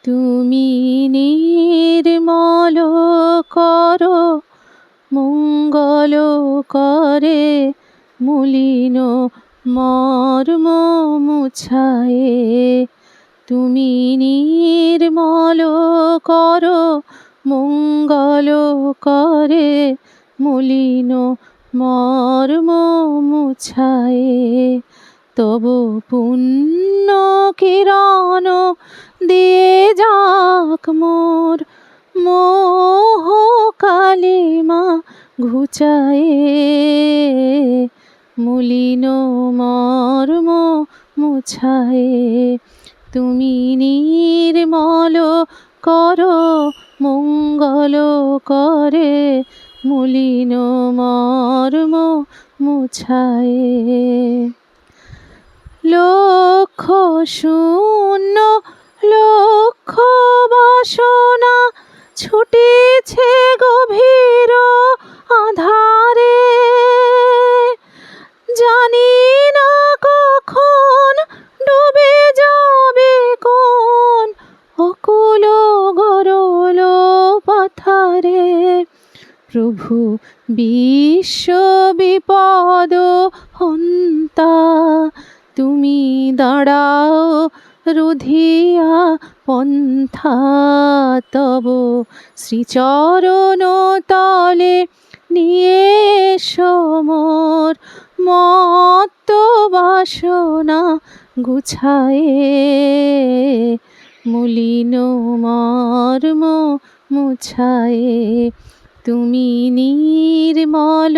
তুমি নির্মল করো মঙ্গল করে, মলিন মর্ম মুছায়ে। তুমি নির্মল করো মঙ্গল করে, মলিন মর্ম মুছায়ে। তব পুণ্য কিরণ দিয়ে যাক মোর মোহ কালিমা ঘুচায়ে। মলিন মর্ম মুছায়ে। তুমি নির্মল করো মঙ্গল করে, মলিন মর্ম মুছায়ে। লক্ষ শূন্য লক্ষ বাসনা ছুটেছে গভীর আধারে। জানি না কখন ডুবে যাবে কোন অকুল গরল পাথারে। প্রভু বিশ্ব বিপদ হন্তা, তুমি দাঁড়াও রুধিয়া পন্থা। তব শ্রীচরণ তলে নিয়ে এসো মোর মত্ত বাসনা গুছায়ে। মলিন মর্ম মুছায়ে। তুমি নির্মল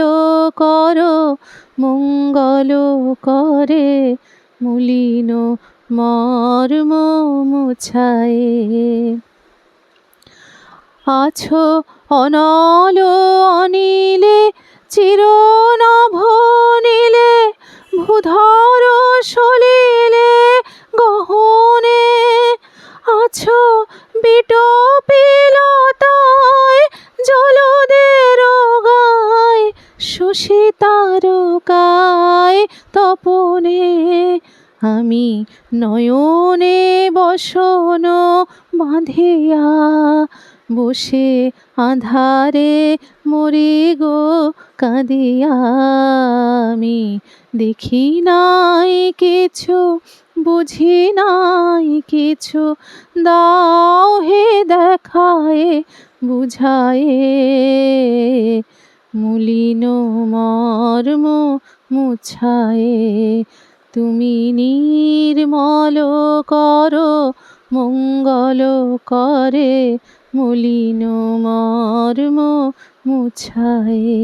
করো মঙ্গল করে, মলিন মর্ম মুছায়ে। আছো অনল অনিলে চির নভ নীলে, ভূধর সলিলে গহনে। আছো বিটপিলতায় জলদের গায়, শশী তারকায় তপনে। আমি নয়নে বসন বাঁধিয়া, বসে আঁধারে মরি গো কাঁদিয়া। আমি দেখি নাই কিছু, বুঝি নাই কিছু, দাও হে দেখায়ে বুঝায়ে। মলিন মর্ম মুছায়ে। তুমি নির্মল করো মঙ্গল করে, মলিন মর্ম মুছায়ে।